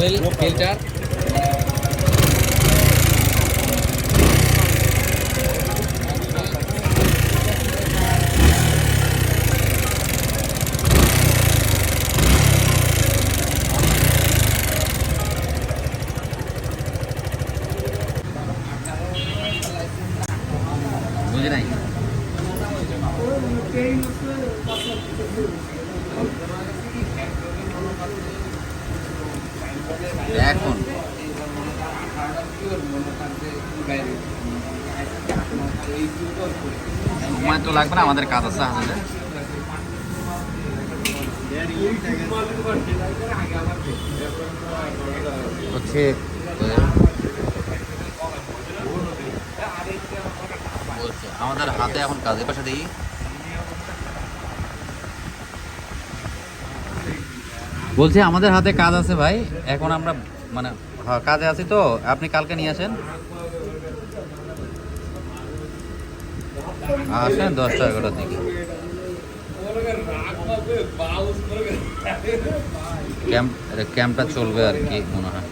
Well filter বুঝে নাই এখন সময় তো লাগবে না, আমাদের কাজ আছে হাজারে। হচ্ছে বলছে আমাদের হাতে এখন কাজের পাশে দিই। বলছি আমাদের হাতে কাজ আছে ভাই, এখন আমরা মানে কাজে আছি তো, আপনি কালকে নিয়ে আসেন। আসেন 10টা 11টার দিকে। ক্যাম্পটা চলবে আর কি মনে হয়।